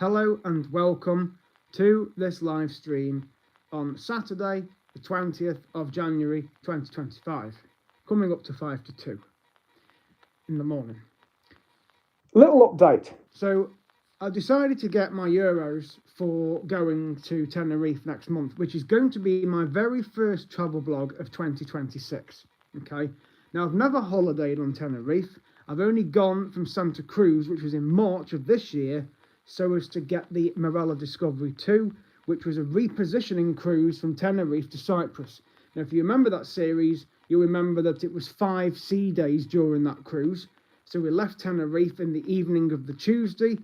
Hello and welcome to this live stream on Saturday, the 20th of January 2025, coming up to 5 to 2 in the morning. Little update. So I decided to get my Euros for going to Tenerife next month, which is going to be my very first travel blog of 2026. Okay. Now, I've never holidayed on Tenerife. I've only gone from Santa Cruz, which was in March of this year, so as to get the Morella Discovery 2, which was a repositioning cruise from Tenerife to Cyprus. Now, if you remember that series, you'll remember that it was 5 sea days during that cruise. So we left Tenerife in the evening of the Tuesday,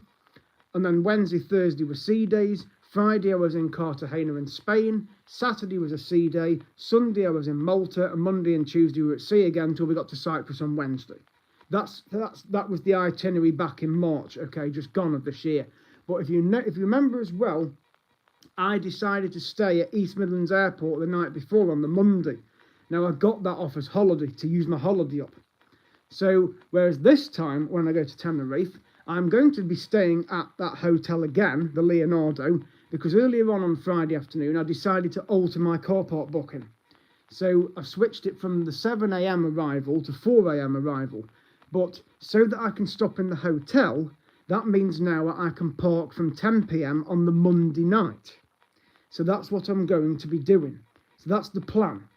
and then Wednesday, Thursday were sea days. Friday I was in Cartagena in Spain. Saturday was a sea day. Sunday I was in Malta, and Monday and Tuesday we were at sea again until we got to Cyprus on Wednesday. That was the itinerary back in March, okay, just gone of this year. But if you remember as well, I decided to stay at East Midlands Airport the night before on the Monday. Now I got that off as holiday to use my holiday up. So whereas this time when I go to Tenerife, I'm going to be staying at that hotel again, the Leonardo, because earlier on Friday afternoon I decided to alter my car park booking. So I've switched it from the 7 a.m. arrival to 4 a.m. arrival. But so that I can stop in the hotel, that means now I can park from 10 p.m. on the Monday night. So that's what I'm going to be doing. So that's the plan.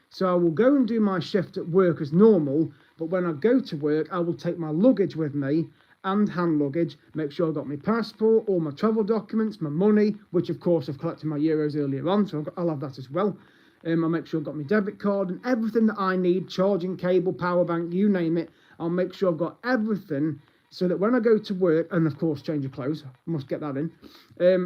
So I will go and do my shift at work as normal, but when I go to work, I will take my luggage with me and hand luggage, make sure I've got my passport, all my travel documents, my money, which of course I've collected my Euros earlier on, so I'll have that as well. I'll make sure I've got my debit card and everything that I need, charging cable, power bank, you name it. I'll make sure I've got everything so that when I go to work, and of course change of clothes, I must get that in,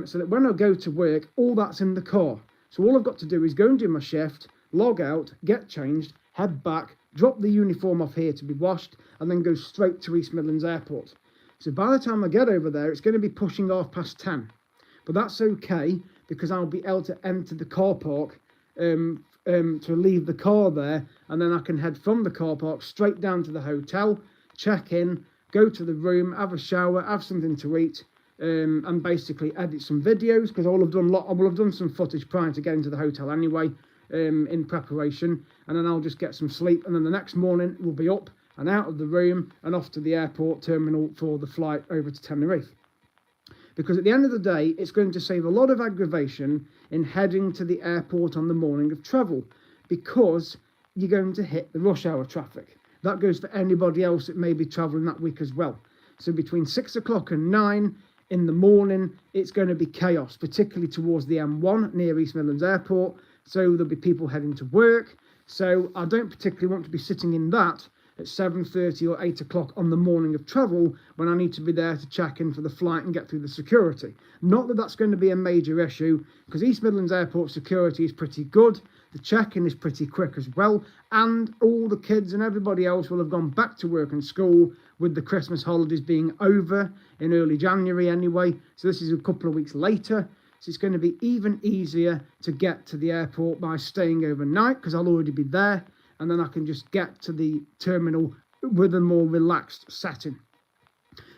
so that when I go to work, all that's in the car. So all I've got to do is go and do my shift, log out, get changed, head back, drop the uniform off here to be washed, and then go straight to East Midlands Airport. So by the time I get over there, it's going to be pushing 10:30. But that's okay, because I'll be able to enter the car park to leave the car there, and then I can head from the car park straight down to the hotel, check in, go to the room, have a shower, have something to eat, and basically edit some videos, because I will have done some footage prior to getting to the hotel anyway, in preparation, and then I'll just get some sleep, and then the next morning we'll be up and out of the room and off to the airport terminal for the flight over to Tenerife. Because at the end of the day, it's going to save a lot of aggravation in heading to the airport on the morning of travel, because you're going to hit the rush hour traffic. That goes for anybody else that may be travelling that week as well. So between 6 o'clock and 9 in the morning, it's going to be chaos, particularly towards the M1 near East Midlands Airport. So there'll be people heading to work. So I don't particularly want to be sitting in that at 7:30 or 8 o'clock on the morning of travel when I need to be there to check in for the flight and get through the security. Not that that's going to be a major issue, because East Midlands Airport security is pretty good. The check-in is pretty quick as well, and all the kids and everybody else will have gone back to work and school with the Christmas holidays being over in early January anyway. So this is a couple of weeks later. So it's going to be even easier to get to the airport by staying overnight, because I'll already be there, and then I can just get to the terminal with a more relaxed setting.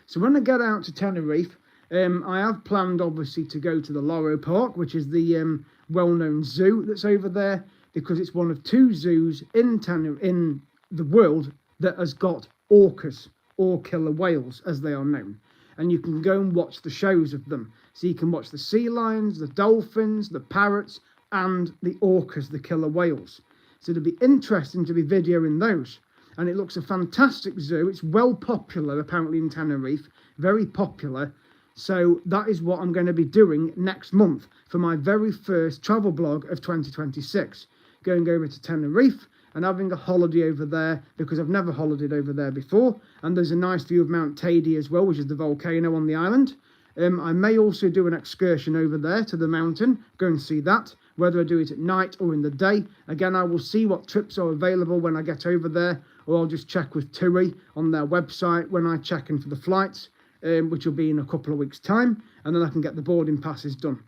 So when I get out to Tenerife, I have planned obviously to go to the Loro Park, which is the well-known zoo that's over there, because it's one of 2 zoos in the world that has got orcas, or killer whales as they are known. And you can go and watch the shows of them. So you can watch the sea lions, the dolphins, the parrots, and the orcas, the killer whales. So it'll be interesting to be videoing those. And it looks a fantastic zoo. It's well popular, apparently, in Tenerife. Very popular. So that is what I'm going to be doing next month for my very first travel blog of 2026. Going over to Tenerife and having a holiday over there, because I've never holidayed over there before. And there's a nice view of Mount Teide as well, which is the volcano on the island. I may also do an excursion over there to the mountain, go and see that, whether I do it at night or in the day. Again, I will see what trips are available when I get over there, or I'll just check with TUI on their website when I check in for the flights, which will be in a couple of weeks' time, and then I can get the boarding passes done.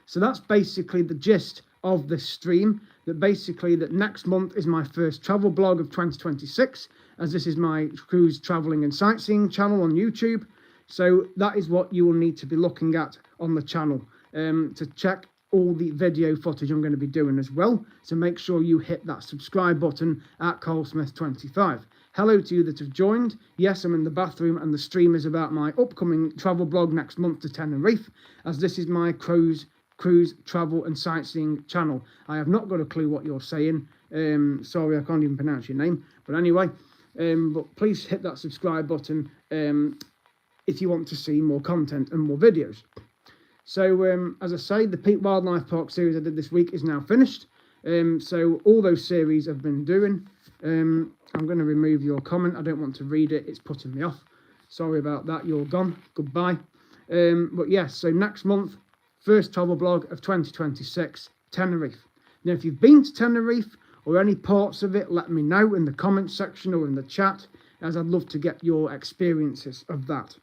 So that's basically the gist of this stream, that next month is my first travel blog of 2026, as this is my cruise travelling and sightseeing channel on YouTube. So that is what you will need to be looking at on the channel to check all the video footage I'm going to be doing as well. So make sure you hit that subscribe button at CarlSmith25. Hello to you that have joined. Yes, I'm in the bathroom and the stream is about my upcoming travel blog next month to Tenerife, as this is my cruise, travel and sightseeing channel. I have not got a clue what you're saying. Sorry, I can't even pronounce your name. But anyway, but please hit that subscribe button if you want to see more content and more videos. So, as I say, the Peak Wildlife Park series I did this week is now finished. So all those series I've been doing. I'm going to remove your comment. I don't want to read it. It's putting me off. Sorry about that. You're gone. Goodbye. But yes, so next month, first travel blog of 2026, Tenerife. Now, if you've been to Tenerife or any parts of it, let me know in the comments section or in the chat, as I'd love to get your experiences of that.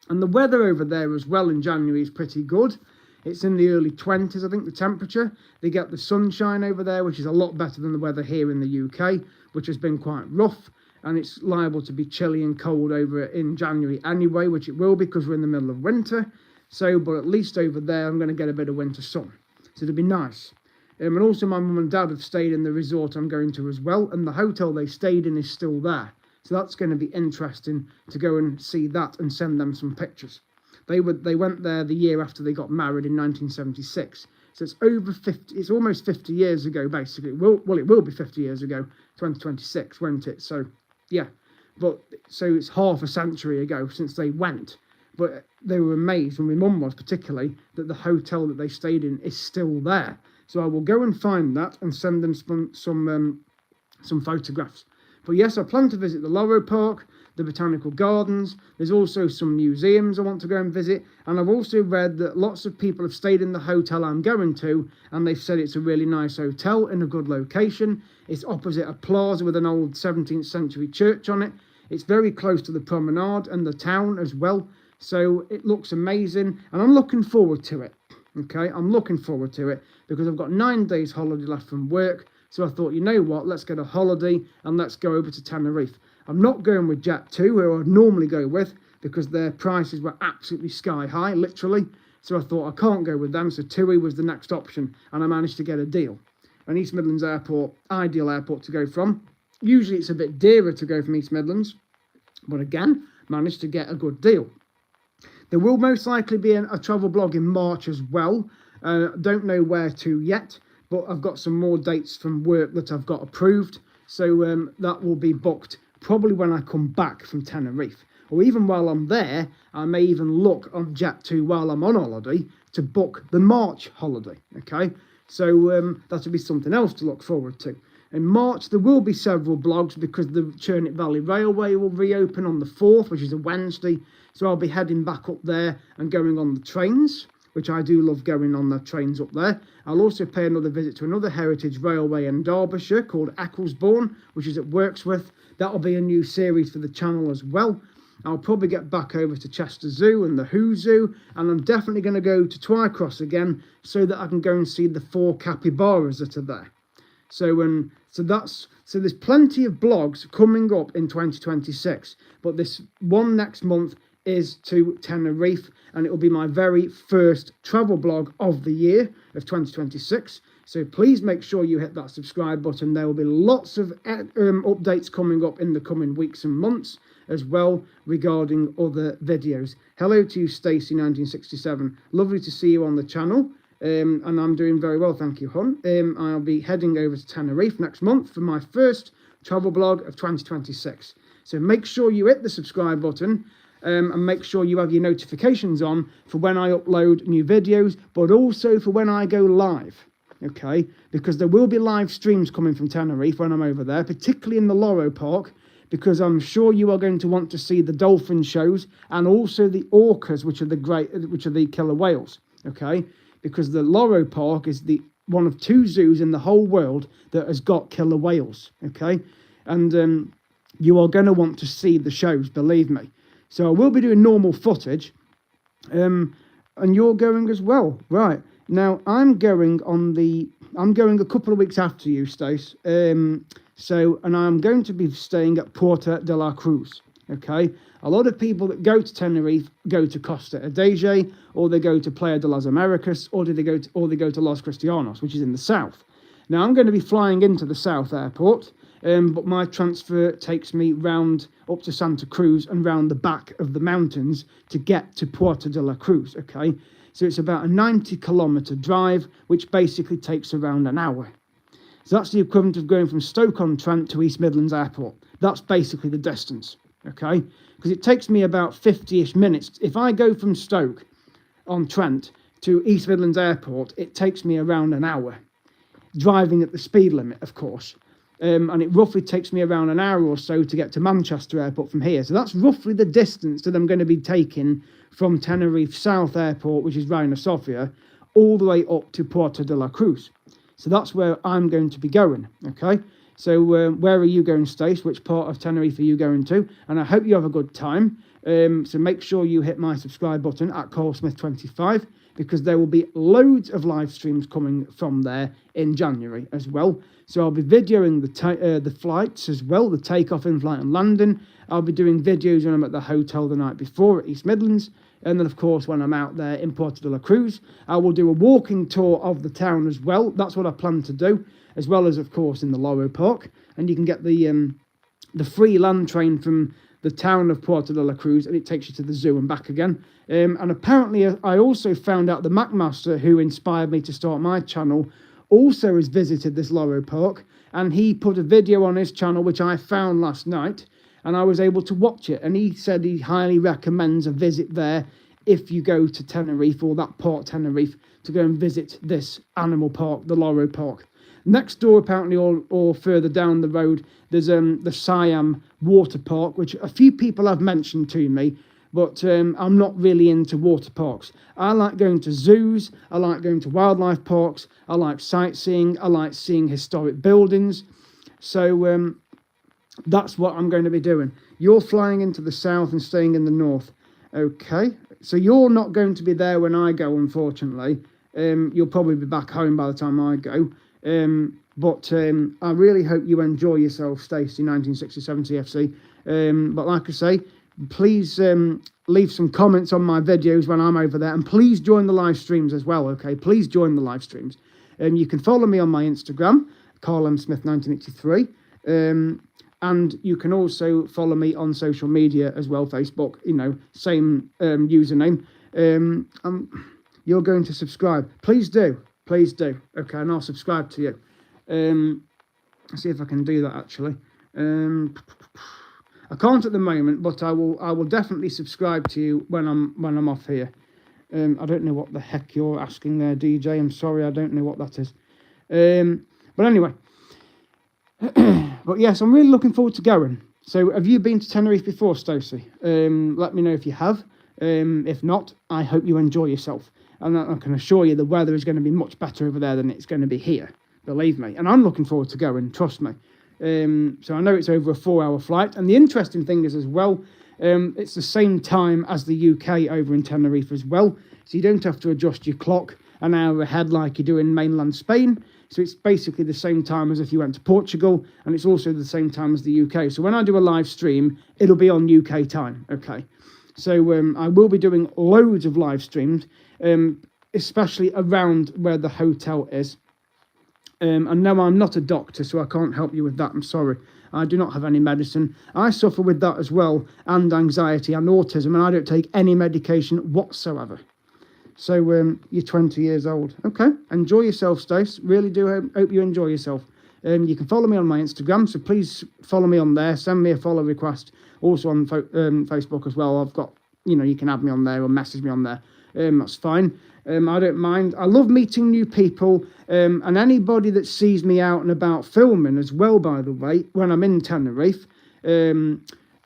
And the weather over there as well in January is pretty good. It's in the early 20s, I think, the temperature. They get the sunshine over there, which is a lot better than the weather here in the UK, which has been quite rough. And it's liable to be chilly and cold over in January anyway, which it will because we're in the middle of winter. So, but at least over there, I'm going to get a bit of winter sun. So it'll be nice. And also my mum and dad have stayed in the resort I'm going to as well. And the hotel they stayed in is still there. So that's going to be interesting to go and see that and send them some pictures. They went there the year after they got married in 1976. So it's over 50. It's almost 50 years ago, basically. Well, it will be 50 years ago, 2026, won't it? So, yeah. But so it's half a century ago since they went. But they were amazed, and my mum was particularly, that the hotel that they stayed in is still there. So I will go and find that and send them some photographs. But yes, I plan to visit the Loro Park, the Botanical Gardens. There's also some museums I want to go and visit. And I've also read that lots of people have stayed in the hotel I'm going to, and they've said it's a really nice hotel in a good location. It's opposite a plaza with an old 17th century church on it. It's very close to the promenade and the town as well. So it looks amazing, and I'm looking forward to it. Okay, I'm looking forward to it because I've got 9 days holiday left from work. So I thought, you know what, let's get a holiday and let's go over to Tenerife. I'm not going with Jet2, who I'd normally go with, because their prices were absolutely sky high, literally. So I thought, I can't go with them, so TUI was the next option, and I managed to get a deal. And East Midlands Airport, ideal airport to go from. Usually it's a bit dearer to go from East Midlands, but again, managed to get a good deal. There will most likely be a travel blog in March as well. Don't know where to yet, but I've got some more dates from work that I've got approved. So that will be booked probably when I come back from Tenerife. Or even while I'm there, I may even look on Jet2 while I'm on holiday to book the March holiday. Okay, so that'll be something else to look forward to. In March, there will be several blogs because the Churnet Valley Railway will reopen on the 4th, which is a Wednesday. So I'll be heading back up there and going on the trains, which I do love going on the trains up there. I'll also pay another visit to another heritage railway in Derbyshire called Ecclesbourne, which is at Wirksworth. That'll be a new series for the channel as well. I'll probably get back over to Chester Zoo and the Who Zoo, and I'm definitely going to go to Twycross again so that I can go and see the 4 capybaras that are there. So there's plenty of blogs coming up in 2026, but this one next month is to Tenerife, and it will be my very first travel blog of the year of 2026. So please make sure you hit that subscribe button. There will be lots of updates coming up in the coming weeks and months as well regarding other videos. Hello to you, Stacey 1967. Lovely to see you on the channel. And I'm doing very well, thank you, hon. I'll be heading over to Tenerife next month for my first travel blog of 2026. So make sure you hit the subscribe button. And make sure you have your notifications on for when I upload new videos, but also for when I go live, okay? Because there will be live streams coming from Tenerife when I'm over there, particularly in the Loro Park, because I'm sure you are going to want to see the dolphin shows and also the orcas, which are the killer whales, okay? Because the Loro Park is one of 2 zoos in the whole world that has got killer whales, okay? And you are going to want to see the shows, believe me. So I will be doing normal footage, and you're going as well. Right, now I'm going a couple of weeks after you, Stace. And I'm going to be staying at Puerta de la Cruz. Okay, a lot of people that go to Tenerife go to Costa Adeje, or they go to Playa de las Americas, or they go to Los Cristianos, which is in the south. Now I'm going to be flying into the south airport, but my transfer takes me round up to Santa Cruz and round the back of the mountains to get to Puerto de la Cruz. Okay, so it's about a 90-kilometre drive, which basically takes around an hour. So that's the equivalent of going from Stoke-on-Trent to East Midlands Airport. That's basically the distance, okay? Because it takes me about 50-ish minutes. If I go from Stoke-on-Trent to East Midlands Airport, it takes me around an hour, driving at the speed limit, of course. And it roughly takes me around an hour or so to get to Manchester Airport from here. So that's roughly the distance that I'm going to be taking from Tenerife South Airport, which is Reina Sofia, all the way up to Puerto de la Cruz. So that's where I'm going to be going, okay? So where are you going, Stace? Which part of Tenerife are you going to? And I hope you have a good time. So make sure you hit my subscribe button at ColeSmith25, because there will be loads of live streams coming from there in January as well. So I'll be videoing the flights as well, the takeoff, in-flight and landing. I'll be doing videos when I'm at the hotel the night before at East Midlands. And then, of course, when I'm out there in Puerto de la Cruz, I will do a walking tour of the town as well. That's what I plan to do, as well as, of course, in the Loro Park. And you can get the free land train from the town of Puerto de la Cruz, and it takes you to the zoo and back again. And apparently, I also found out the Macmaster, who inspired me to start my channel, also has visited this Loro Park, and he put a video on his channel, which I found last night, and I was able to watch it. And he said he highly recommends a visit there if you go to Tenerife, or that part Tenerife, to go and visit this animal park, the Loro Park. Next door, apparently, or further down the road, there's the Siam Water Park, which a few people have mentioned to me, but I'm not really into water parks. I like going to zoos, I like going to wildlife parks, I like sightseeing, I like seeing historic buildings. So that's what I'm going to be doing. You're flying into the south and staying in the north. Okay, so you're not going to be there when I go, unfortunately. You'll probably be back home by the time I go. But I really hope you enjoy yourself, Stacey 1967 TFC. But like I say, please leave some comments on my videos when I'm over there, and please join the live streams as well, okay? Please join the live streams. You can follow me on my Instagram, Carl M. Smith 1983, and you can also follow me on social media as well, Facebook, you know, same username. You're going to subscribe. Please do, okay, and I'll subscribe to you. Let's see if I can do that, actually. I can't at the moment, but I will definitely subscribe to you when I'm off here. I don't know what the heck you're asking there, DJ. I'm sorry, I don't know what that is. But anyway, but yes, I'm really looking forward to going. So, have you been to Tenerife before, Stacey? Let me know if you have. If not, I hope you enjoy yourself. And I can assure you the weather is going to be much better over there than it's going to be here. Believe me. And I'm looking forward to going, trust me. So I know it's over a 4-hour flight. And the interesting thing is as well, it's the same time as the UK over in Tenerife as well. So you don't have to adjust your clock an hour ahead like you do in mainland Spain. So it's basically the same time as if you went to Portugal. And it's also the same time as the UK. So when I do a live stream, it'll be on UK time. Okay. So I will be doing loads of live streams, especially around where the hotel is. And no, I'm not a doctor, so I can't help you with that. I'm sorry. I do not have any medicine. I suffer with that as well, and anxiety and autism, and I don't take any medication whatsoever. So you're 20 years old. Okay, enjoy yourself, Stace. Really do hope you enjoy yourself. You can follow me on my Instagram, so please follow me on there. Send me a follow request. Also on Facebook as well. I've got, you know, you can add me on there or message me on there. That's fine. I don't mind. I love meeting new people, and anybody that sees me out and about filming as well, by the way, when I'm in Tenerife, and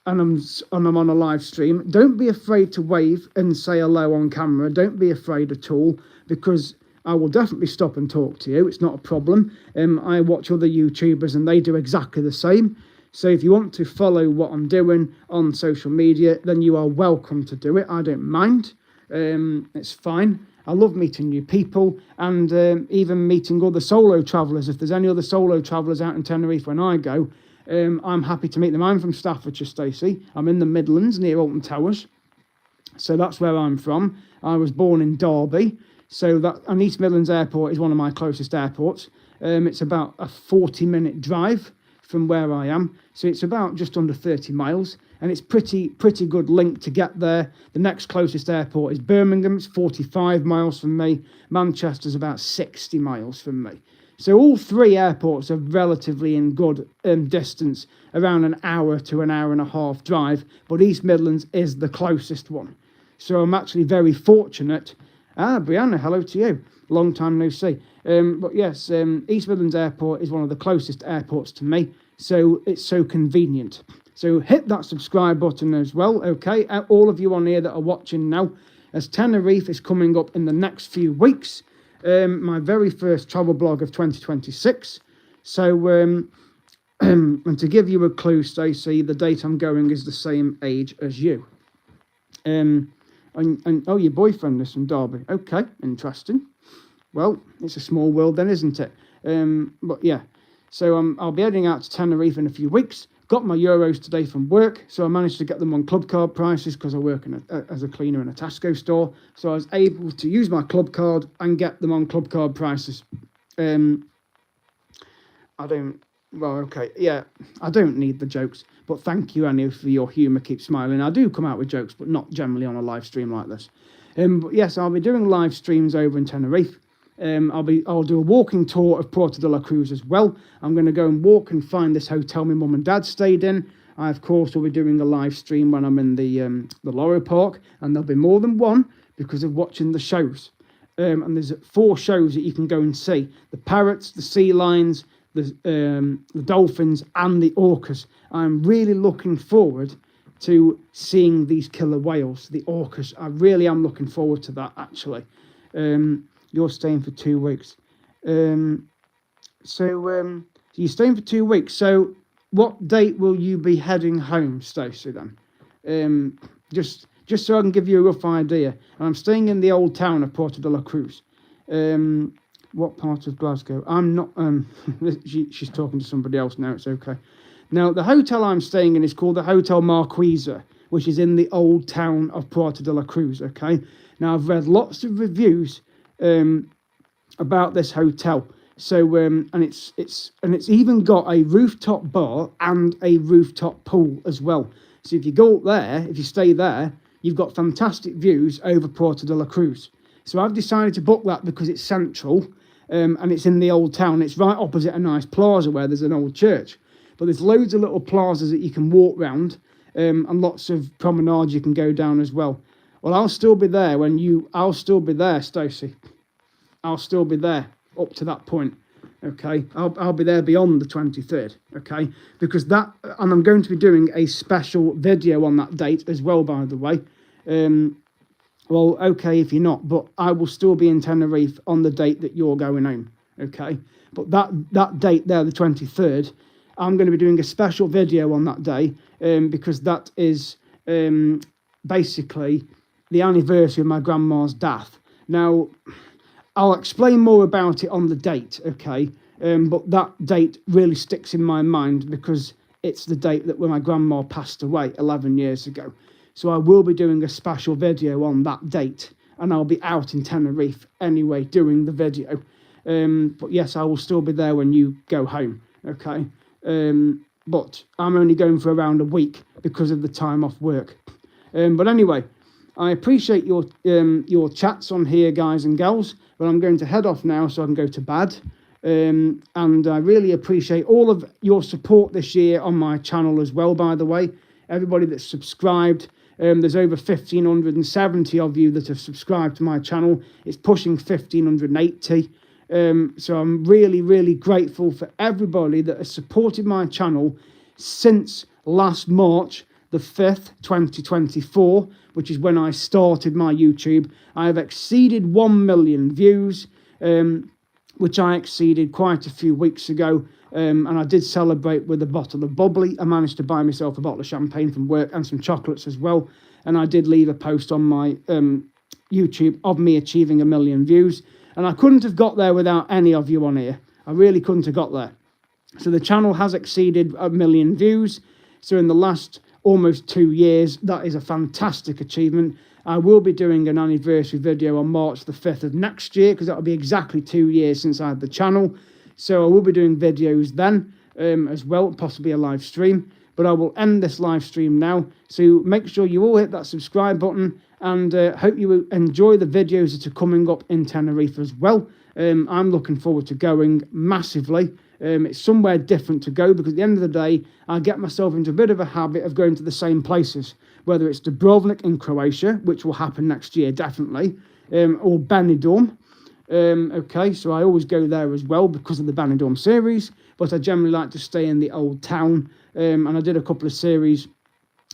I'm on a live stream, don't be afraid to wave and say hello on camera. Don't be afraid at all, because I will definitely stop and talk to you. It's not a problem. I watch other YouTubers and they do exactly the same. So if you want to follow what I'm doing on social media, then you are welcome to do it. I don't mind. It's fine. I love meeting new people, and even meeting other solo travellers. If there's any other solo travellers out in Tenerife when I go, I'm happy to meet them. I'm from Staffordshire, Stacey. I'm in the Midlands near Alton Towers. So that's where I'm from. I was born in Derby. And East Midlands Airport is one of my closest airports. It's about a 40-minute drive from where I am. So it's about just under 30 miles. And it's pretty good link to get there. The next closest airport is Birmingham. It's 45 miles from me. Manchester's about 60 miles from me. So all three airports are relatively in good distance, around an hour to an hour and a half drive. But East Midlands is the closest one. So I'm actually very fortunate. Brianna, hello to you. Long time no see. But yes, East Midlands Airport is one of the closest airports to me. So it's so convenient. So hit that subscribe button as well, okay? All of you on here that are watching now, as Tenerife is coming up in the next few weeks. My very first travel blog of 2026. So, and to give you a clue, Stacey, the date I'm going is the same age as you. And oh, your boyfriend is from Derby. Okay, interesting. Well, it's a small world then, isn't it? But yeah, so I'll be heading out to Tenerife in a few weeks. Got my euros today from work, so I managed to get them on club card prices because I work as a cleaner in a Tesco store. So I was able to use my club card and get them on club card prices. I don't need the jokes, but thank you, Annie, for your humour. Keep smiling. I do come out with jokes, but not generally on a live stream like this. But yes, I'll be doing live streams over in Tenerife. I'll do a walking tour of Puerto de la Cruz as well. I'm going to go and walk and find this hotel my mum and dad stayed in. I, of course, will be doing a live stream when I'm in the Loro Park, and there'll be more than one because of watching the shows. And there's 4 shows that you can go and see: the parrots, the sea lions, the dolphins, and the orcas. I'm really looking forward to seeing these killer whales, the orcas. I really am looking forward to that, actually. You're staying for 2 weeks. So you're staying for 2 weeks. So what date will you be heading home, Stacey, then? Just so I can give you a rough idea. And I'm staying in the old town of Puerto de la Cruz. What part of Glasgow? I'm not... she's talking to somebody else now. It's okay. Now, the hotel I'm staying in is called the Hotel Marquesa, which is in the old town of Puerto de la Cruz, okay? Now, I've read lots of reviews about this hotel. So and it's even got a rooftop bar and a rooftop pool as well. So if you go up there, if you stay there, you've got fantastic views over Puerto de la Cruz. So I've decided to book that because it's central, and it's in the old town. It's right opposite a nice plaza where there's an old church. But there's loads of little plazas that you can walk round, and lots of promenades you can go down as well. Well, I'll still be there I'll still be there, Stacey. I'll still be there up to that point, okay? I'll be there beyond the 23rd, okay? Because and I'm going to be doing a special video on that date as well, by the way. Well, okay, if you're not, but I will still be in Tenerife on the date that you're going home, okay? But that date there, the 23rd, I'm going to be doing a special video on that day, because that is basically the anniversary of my grandma's death. Now, I'll explain more about it on the date, okay? But that date really sticks in my mind because it's the date that when my grandma passed away 11 years ago. So I will be doing a special video on that date, and I'll be out in Tenerife anyway doing the video. But yes, I will still be there when you go home, okay? But I'm only going for around a week because of the time off work. But anyway, I appreciate your chats on here, guys and gals, but I'm going to head off now so I can go to bed. And I really appreciate all of your support this year on my channel as well, by the way. Everybody that's subscribed, there's over 1,570 of you that have subscribed to my channel. It's pushing 1,580. So I'm really, really grateful for everybody that has supported my channel since last March the 5th, 2024, which is when I started my YouTube. I have exceeded 1 million views, which I exceeded quite a few weeks ago. And I did celebrate with a bottle of bubbly. I managed to buy myself a bottle of champagne from work and some chocolates as well. And I did leave a post on my YouTube of me achieving 1 million views. And I couldn't have got there without any of you on here. I really couldn't have got there. So the channel has exceeded 1 million views. So in the last almost 2 years, that is a fantastic achievement. I will be doing an anniversary video on March the 5th of next year, because that'll be exactly 2 years since I had the channel. So I will be doing videos then as well, possibly a live stream. But I will end this live stream now. So make sure you all hit that subscribe button, and hope you enjoy the videos that are coming up in Tenerife as well. I'm looking forward to going massively. It's somewhere different to go, because at the end of the day, I get myself into a bit of a habit of going to the same places, whether it's Dubrovnik in Croatia, which will happen next year, definitely, or Benidorm. Okay, so I always go there as well because of the Benidorm series, but I generally like to stay in the old town, and I did a couple of series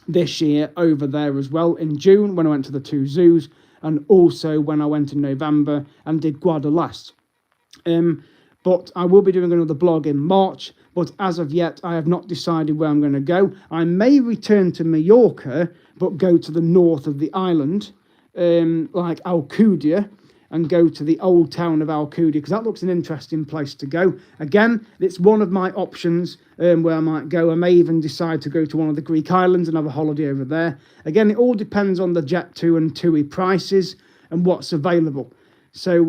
this year over there as well, in June when I went to the 2 zoos, and also when I went in November and did Guadalest. But I will be doing another blog in March, but as of yet, I have not decided where I'm going to go. I may return to Mallorca, but go to the north of the island, like Alcudia, and go to the old town of Alcudia, because that looks an interesting place to go. Again, it's one of my options where I might go. I may even decide to go to one of the Greek islands and have a holiday over there. Again, it all depends on the Jet2 and TUI prices and what's available. So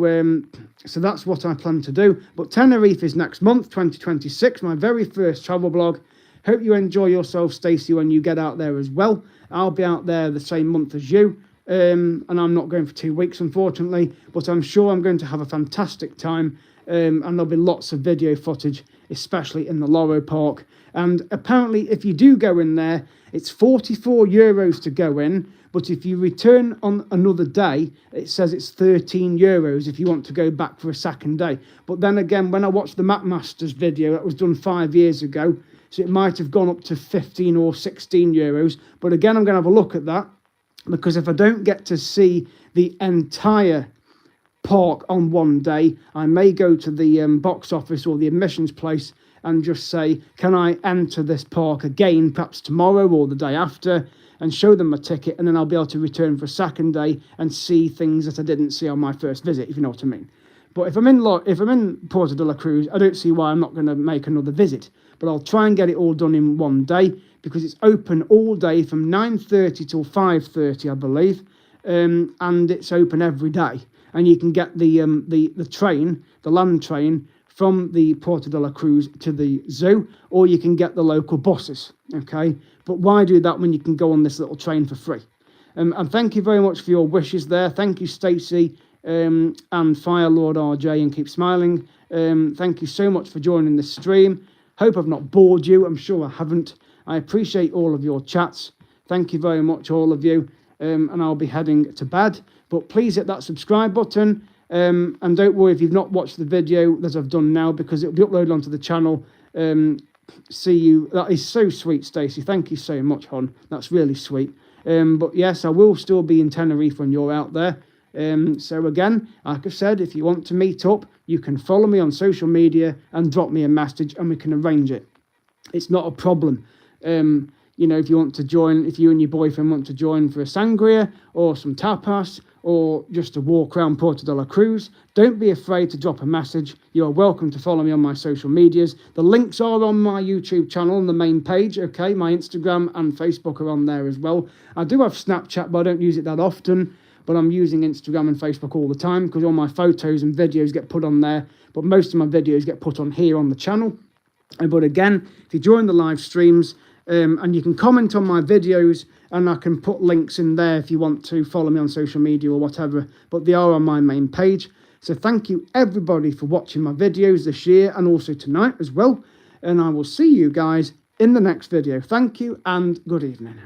so that's what I plan to do. But Tenerife is next month, 2026, my very first travel blog. Hope you enjoy yourself, Stacey, when you get out there as well. I'll be out there the same month as you. And I'm not going for 2 weeks, unfortunately, but I'm sure I'm going to have a fantastic time, and there'll be lots of video footage, especially in the Loro Park. And apparently, if you do go in there, it's €44 to go in, but if you return on another day, it says it's €13 if you want to go back for a second day. But then again, when I watched the McMasters video, that was done 5 years ago, so it might have gone up to 15 or €16. But again, I'm going to have a look at that, because if I don't get to see the entire park on one day, I may go to the box office or the admissions place and just say, can I enter this park again, perhaps tomorrow or the day after, and show them my ticket, and then I'll be able to return for a second day and see things that I didn't see on my first visit, if you know what I mean. But if I'm in Puerto de la Cruz, I don't see why I'm not going to make another visit. But I'll try and get it all done in one day, because it's open all day from 9:30 till 5:30, I believe, and it's open every day. And you can get the train, the land train, from the Puerto de la Cruz to the zoo, or you can get the local buses, okay? But why do that when you can go on this little train for free? And thank you very much for your wishes there. Thank you, Stacey, and Fire Lord RJ, and Keep Smiling. Thank you so much for joining this stream. Hope I've not bored you. I'm sure I haven't. I appreciate all of your chats. Thank you very much, all of you. And I'll be heading to bed. But please hit that subscribe button. And don't worry if you've not watched the video that I've done now, because it'll be uploaded onto the channel. See you. That is so sweet, Stacey. Thank you so much, hon. That's really sweet. But yes, I will still be in Tenerife when you're out there. So again, like I said, if you want to meet up, you can follow me on social media and drop me a message, and we can arrange it. It's not a problem. You know, if you want to join, if you and your boyfriend want to join for a sangria or some tapas, or just to walk around Puerto de la Cruz, don't be afraid to drop a message. You are welcome to follow me on my social medias. The links are on my YouTube channel on the main page, okay? My Instagram and Facebook are on there as well. I do have Snapchat, but I don't use it that often. But I'm using Instagram and Facebook all the time, because all my photos and videos get put on there. But most of my videos get put on here on the channel. But again, if you join the live streams, and you can comment on my videos, and I can put links in there if you want to follow me on social media or whatever, but they are on my main page. So thank you everybody for watching my videos this year, and also tonight as well, and I will see you guys in the next video. Thank you and good evening.